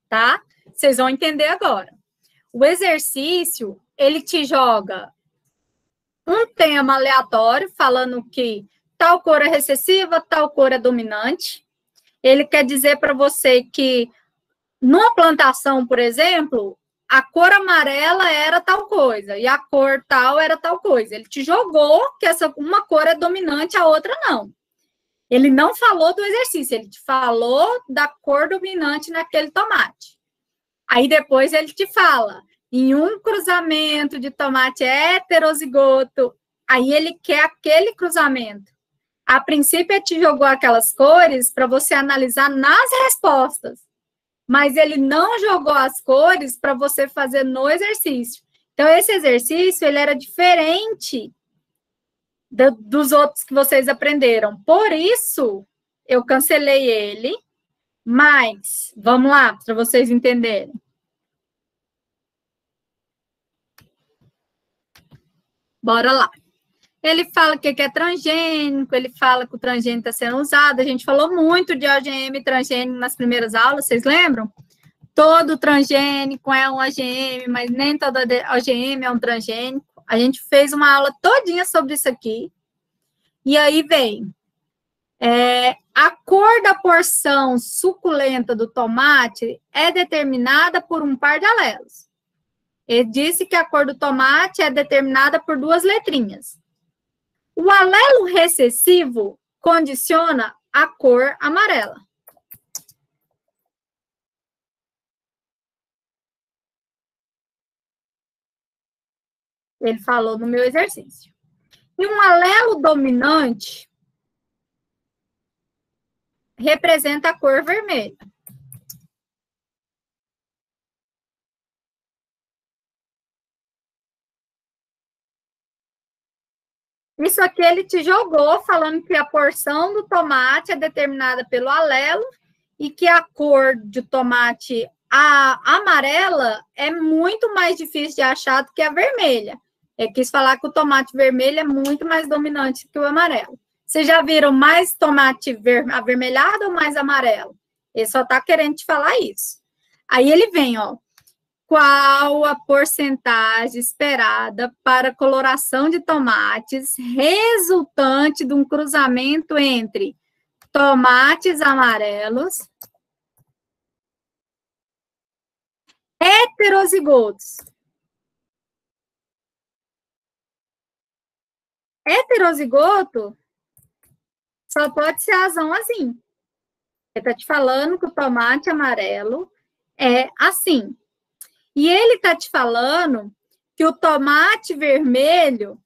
Tá? Vocês vão entender agora. O exercício, ele te joga um tema aleatório, falando que tal cor é recessiva, tal cor é dominante. Ele quer dizer para você que, numa plantação, por exemplo, a cor amarela era tal coisa, e a cor tal era tal coisa. Ele te jogou que uma cor é dominante, a outra não. Ele não falou do exercício, ele te falou da cor dominante naquele tomate. Aí depois ele te fala, em um cruzamento de tomate heterozigoto, aí ele quer aquele cruzamento. A princípio, ele te jogou aquelas cores para você analisar nas respostas, mas ele não jogou as cores para você fazer no exercício. Então, esse exercício, ele era diferente dos outros que vocês aprenderam. Por isso, eu cancelei ele, mas, vamos lá, para vocês entenderem. Bora lá. Ele fala que é transgênico, ele fala que o transgênico está sendo usado. A gente falou muito de OGM e transgênico nas primeiras aulas, vocês lembram? Todo transgênico é um OGM, mas nem todo OGM é um transgênico. A gente fez uma aula todinha sobre isso aqui. E aí vem a cor da porção suculenta do tomate é determinada por um par de alelos. Ele disse que a cor do tomate é determinada por 2 letrinhas. O alelo recessivo condiciona a cor amarela. Ele falou no meu exercício. E um alelo dominante representa a cor vermelha. Isso aqui ele te jogou falando que a porção do tomate é determinada pelo alelo e que a cor de tomate amarela é muito mais difícil de achar do que a vermelha. Ele quis falar que o tomate vermelho é muito mais dominante que o amarelo. Vocês já viram mais tomate avermelhado ou mais amarelo? Ele só está querendo te falar isso. Aí ele vem, ó. Qual a porcentagem esperada para coloração de tomates resultante de um cruzamento entre tomates amarelos heterozigotos? Heterozigoto só pode ser azão assim. Ele está te falando que o tomate amarelo é assim. E ele está te falando que o tomate vermelho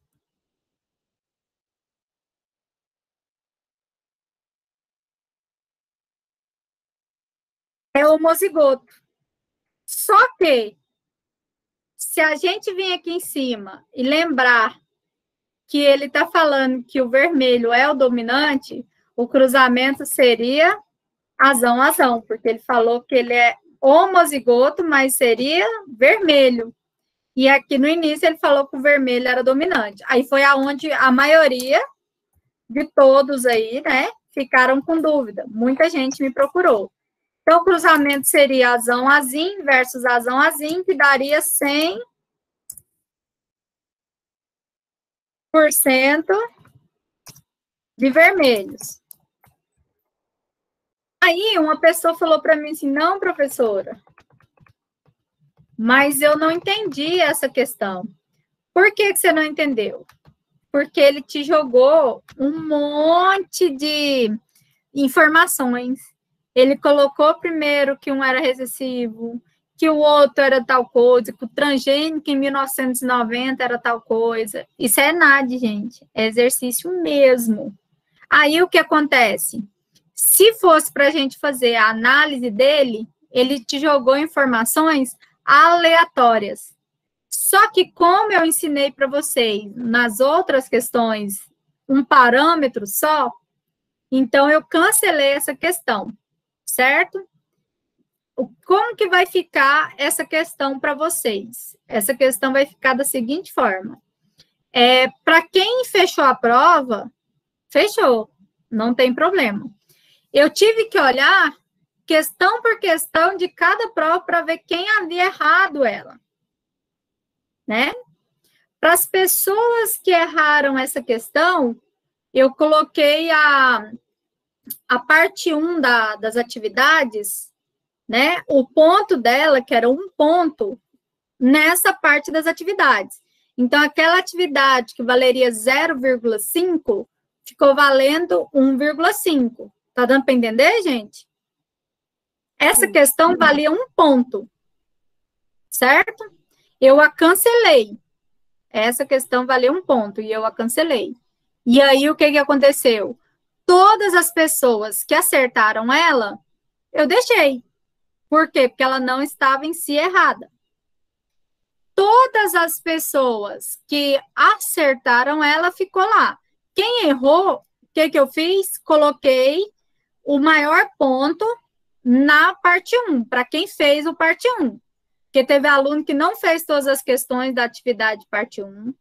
é homozigoto. Só que, se a gente vir aqui em cima e lembrar que ele está falando que o vermelho é o dominante, o cruzamento seria azão-azão, porque ele falou que ele é homozigoto, mas seria vermelho. E aqui no início ele falou que o vermelho era dominante. Aí foi aonde a maioria de todos aí, né, ficaram com dúvida. Muita gente me procurou. Então, o cruzamento seria azão-azim versus azão-azim, que daria 100% de vermelhos. Aí, uma pessoa falou para mim assim, não, professora, mas eu não entendi essa questão. Por que você não entendeu? Porque ele te jogou um monte de informações. Ele colocou primeiro que um era recessivo, que o outro era tal coisa, que o transgênico em 1990 era tal coisa. Isso é NAD, gente. É exercício mesmo. Aí, o que acontece? Se fosse para a gente fazer a análise dele, ele te jogou informações aleatórias. Só que, como eu ensinei para vocês nas outras questões, um parâmetro só, então eu cancelei essa questão, certo? Como que vai ficar essa questão para vocês? Essa questão vai ficar da seguinte forma. Para quem fechou a prova, fechou, não tem problema. Eu tive que olhar questão por questão de cada prova para ver quem havia errado ela, né? Para as pessoas que erraram essa questão, eu coloquei a parte 1 das atividades, né? O ponto dela, que era um ponto, nessa parte das atividades. Então, aquela atividade que valeria 0,5, ficou valendo 1,5. Tá dando para entender, gente? Essa questão valia um ponto, certo? Eu a cancelei. Essa questão valia um ponto e eu a cancelei. E aí, o que aconteceu? Todas as pessoas que acertaram ela, eu deixei. Por quê? Porque ela não estava em si errada. Todas as pessoas que acertaram ela, ficou lá. Quem errou, o que eu fiz? Coloquei o maior ponto na parte 1, para quem fez o parte 1. Porque teve aluno que não fez todas as questões da atividade parte 1.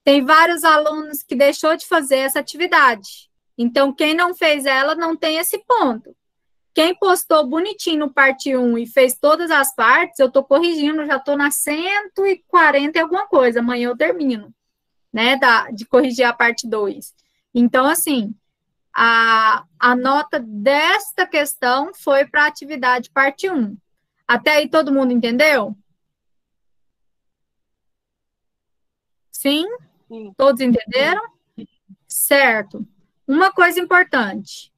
Tem vários alunos que deixou de fazer essa atividade. Então, quem não fez ela não tem esse ponto. Quem postou bonitinho no parte 1 e fez todas as partes, eu estou corrigindo, já estou na 140 e alguma coisa. Amanhã eu termino, né, de corrigir a parte 2. Então, assim, a nota desta questão foi para a atividade parte 1. Até aí todo mundo entendeu? Sim? Sim. Todos entenderam? Sim. Certo. Uma coisa importante.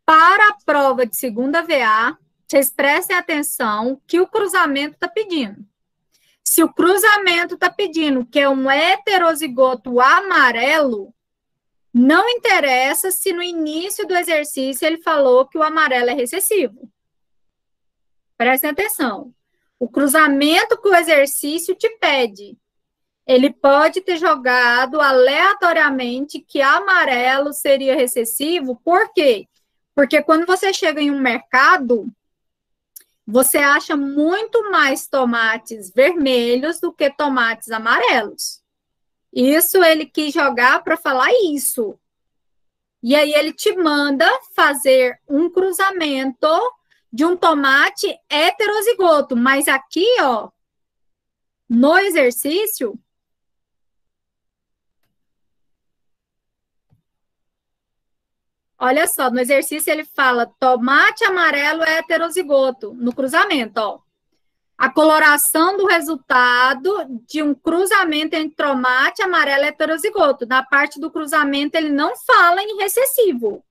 Para a prova de segunda VA, vocês prestem atenção que o cruzamento está pedindo. Se o cruzamento está pedindo que é um heterozigoto amarelo, não interessa se no início do exercício ele falou que o amarelo é recessivo. Prestem atenção. O cruzamento que o exercício te pede, ele pode ter jogado aleatoriamente que amarelo seria recessivo. Por quê? Porque quando você chega em um mercado, você acha muito mais tomates vermelhos do que tomates amarelos. Isso ele quis jogar para falar isso. E aí ele te manda fazer um cruzamento de um tomate heterozigoto. Mas aqui, ó, no exercício, olha só, no exercício ele fala tomate amarelo heterozigoto, no cruzamento, ó. A coloração do resultado de um cruzamento entre tomate amarelo heterozigoto. Na parte do cruzamento, ele não fala em recessivo.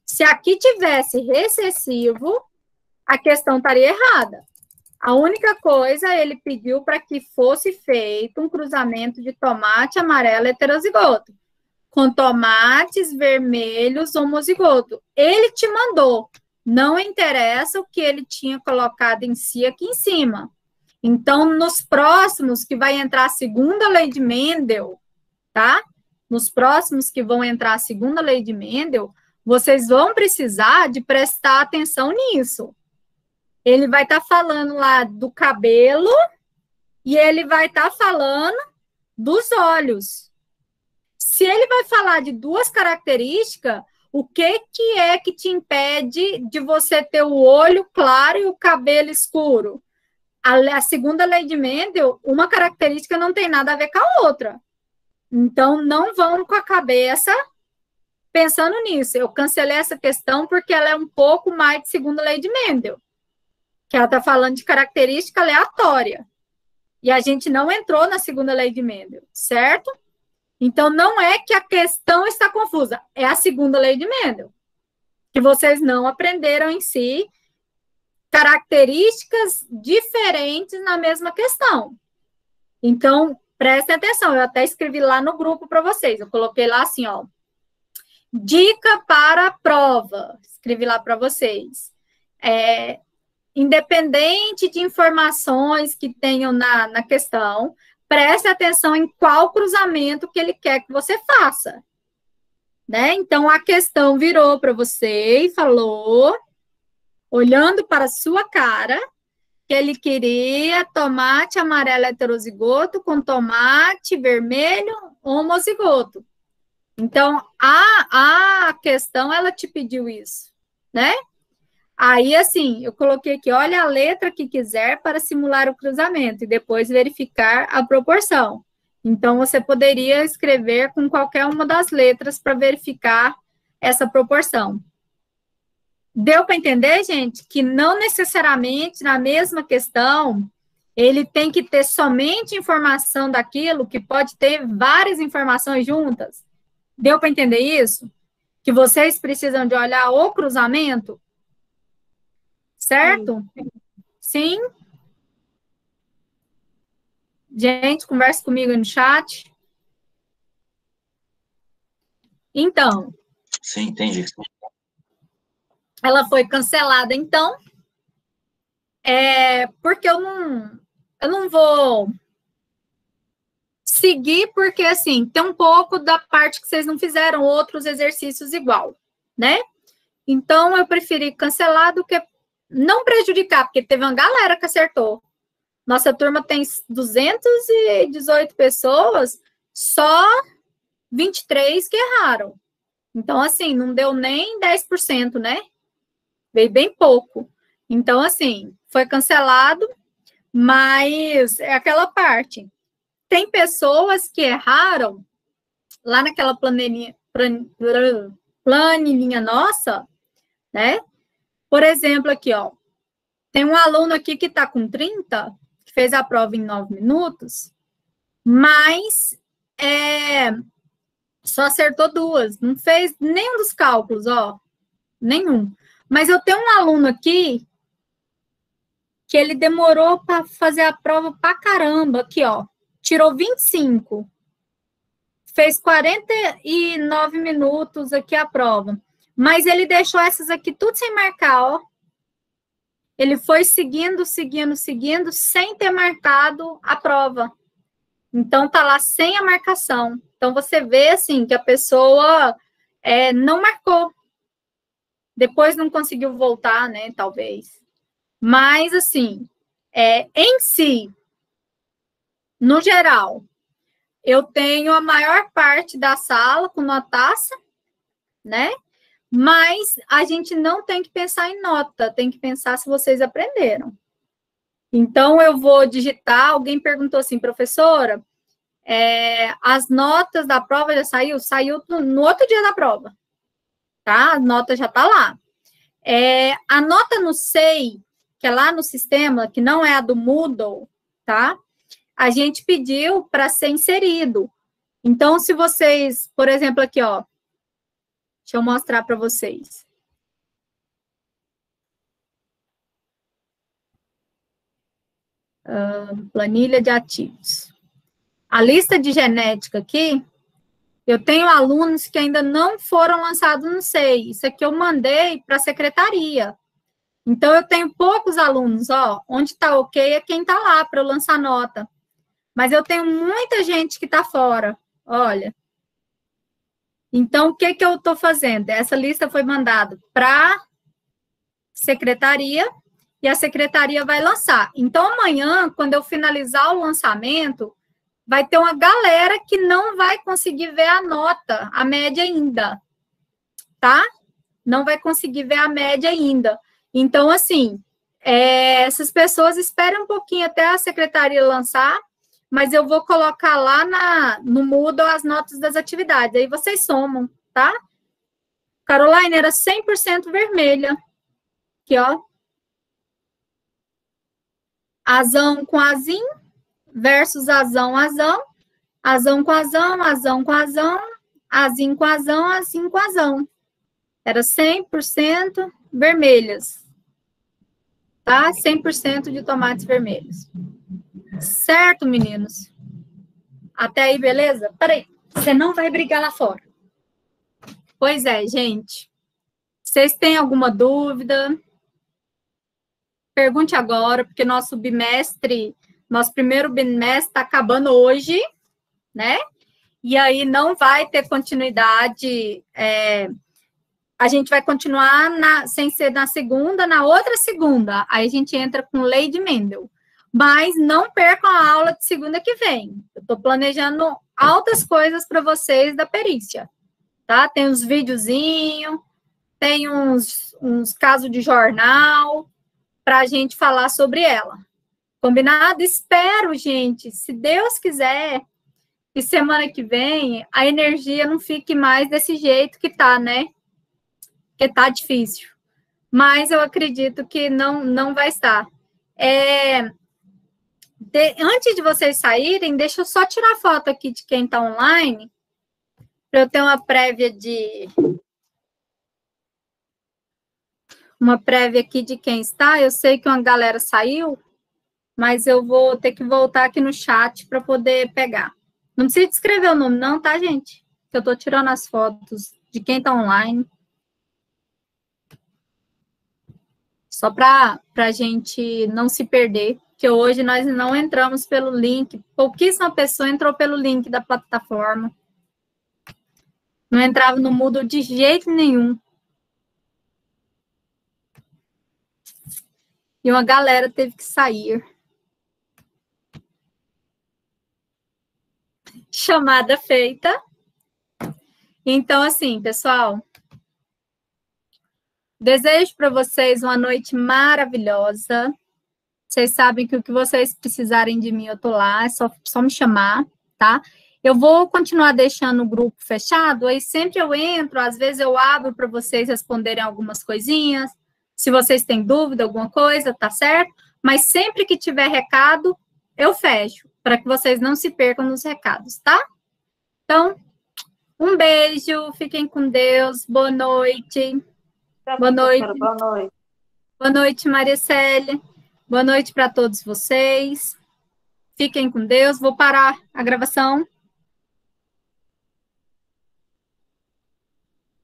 Se aqui tivesse recessivo, a questão estaria errada. A única coisa, ele pediu para que fosse feito um cruzamento de tomate amarelo heterozigoto, com tomates vermelhos homozigoto. Ele te mandou. Não interessa o que ele tinha colocado em si aqui em cima. Então, nos próximos que vai entrar a segunda lei de Mendel, tá? Nos próximos que vão entrar a segunda lei de Mendel, vocês vão precisar de prestar atenção nisso. Ele vai estar falando lá do cabelo e ele vai estar falando dos olhos. Se ele vai falar de duas características, o que é que te impede de você ter o olho claro e o cabelo escuro? A segunda lei de Mendel, uma característica não tem nada a ver com a outra. Então, não vão com a cabeça pensando nisso. Eu cancelei essa questão porque ela é um pouco mais de segunda lei de Mendel, que ela está falando de característica aleatória. E a gente não entrou na segunda lei de Mendel, certo? Então, não é que a questão está confusa, é a segunda lei de Mendel, que vocês não aprenderam em si características diferentes na mesma questão. Então, prestem atenção, eu até escrevi lá no grupo para vocês, eu coloquei lá assim, ó, dica para a prova, escrevi lá para vocês. Independente de informações que tenham na questão, preste atenção em qual cruzamento que ele quer que você faça, né? Então, a questão virou para você e falou, olhando para a sua cara, que ele queria tomate amarelo heterozigoto com tomate vermelho homozigoto. Então, a questão, ela te pediu isso, né? Aí, assim, eu coloquei aqui, olha a letra que quiser para simular o cruzamento e depois verificar a proporção. Então, você poderia escrever com qualquer uma das letras para verificar essa proporção. Deu para entender, gente, que não necessariamente na mesma questão ele tem que ter somente informação daquilo, que pode ter várias informações juntas? Deu para entender isso? Que vocês precisam de olhar o cruzamento? Certo? Sim? Gente, conversa comigo aí no chat. Então. Sim, entendi. Ela foi cancelada, então. Porque eu não vou seguir, porque, assim, tem um pouco da parte que vocês não fizeram outros exercícios igual, né? Então, eu preferi cancelar do que não prejudicar, porque teve uma galera que acertou. Nossa turma tem 218 pessoas, só 23 que erraram. Então, assim, não deu nem 10%, né? Veio bem pouco. Então, assim, foi cancelado, mas é aquela parte. Tem pessoas que erraram lá naquela planilhinha nossa, né? Por exemplo, aqui, ó, tem um aluno aqui que está com 30, que fez a prova em 9 minutos, mas só acertou 2, não fez nenhum dos cálculos, ó, nenhum. Mas eu tenho um aluno aqui que ele demorou para fazer a prova pra caramba. Aqui, ó. Tirou 25. Fez 49 minutos aqui a prova. Mas ele deixou essas aqui tudo sem marcar, ó. Ele foi seguindo, sem ter marcado a prova. Então, tá lá sem a marcação. Então, você vê, assim, que a pessoa não marcou. Depois não conseguiu voltar, né, talvez. Mas, assim, em si, no geral, eu tenho a maior parte da sala com notaça, né? Mas a gente não tem que pensar em nota, tem que pensar se vocês aprenderam. Então, eu vou digitar, alguém perguntou assim, professora, as notas da prova já saiu? Saiu no outro dia da prova, tá? A nota já tá lá. A nota no SEI, que é lá no sistema, que não é a do Moodle, tá? A gente pediu para ser inserido. Então, se vocês, por exemplo, aqui, ó, deixa eu mostrar para vocês. Planilha de ativos. A lista de genética aqui, eu tenho alunos que ainda não foram lançados no SEI. Isso aqui eu mandei para a secretaria. Então, eu tenho poucos alunos, ó. Onde está ok é quem está lá para eu lançar nota. Mas eu tenho muita gente que está fora. Olha. Então, o que eu estou fazendo? Essa lista foi mandada para a secretaria e a secretaria vai lançar. Então, amanhã, quando eu finalizar o lançamento, vai ter uma galera que não vai conseguir ver a nota, a média ainda, tá? Não vai conseguir ver a média ainda. Então, assim, essas pessoas esperam um pouquinho até a secretaria lançar, mas eu vou colocar lá no Moodle as notas das atividades. Aí vocês somam, tá? Caroline, era 100% vermelha. Aqui, ó. Azão com azim versus azão, azão. Azão com azão, azão com azão. Azim com azão, azim com azão. Era 100% vermelhas. Tá? 100% de tomates vermelhos. Certo, meninos? Até aí, beleza? Peraí, você não vai brigar lá fora. Pois é, gente. Vocês têm alguma dúvida? Pergunte agora, porque nosso primeiro bimestre está acabando hoje, né? E aí não vai ter continuidade. A gente vai continuar sem ser na segunda, na outra segunda. Aí a gente entra com lei de Mendel. Mas não percam a aula de segunda que vem. Eu estou planejando altas coisas para vocês da perícia, tá? Tem uns videozinhos, tem uns casos de jornal para a gente falar sobre ela. Combinado? Espero, gente, se Deus quiser, que semana que vem a energia não fique mais desse jeito que tá, né? Porque tá difícil. Mas eu acredito que não vai estar. Antes de vocês saírem, deixa eu só tirar foto aqui de quem está online, para eu ter uma prévia aqui de quem está. Eu sei que uma galera saiu, mas eu vou ter que voltar aqui no chat para poder pegar. Não precisa escrever o nome não, tá, gente? Eu estou tirando as fotos de quem está online. Só para a gente não se perder. Que hoje nós não entramos pelo link, pouquíssima pessoa entrou pelo link da plataforma. Não entrava no Moodle de jeito nenhum. E uma galera teve que sair. Chamada feita. Então, assim, pessoal, desejo para vocês uma noite maravilhosa. Vocês sabem que o que vocês precisarem de mim, eu tô lá, é só me chamar, tá? Eu vou continuar deixando o grupo fechado, aí sempre eu entro, às vezes eu abro para vocês responderem algumas coisinhas, se vocês têm dúvida, alguma coisa, tá certo? Mas sempre que tiver recado, eu fecho, para que vocês não se percam nos recados, tá? Então, um beijo, fiquem com Deus, boa noite. Boa noite. Boa noite. Boa noite, Maria Célia. Boa noite para todos vocês. Fiquem com Deus. Vou parar a gravação.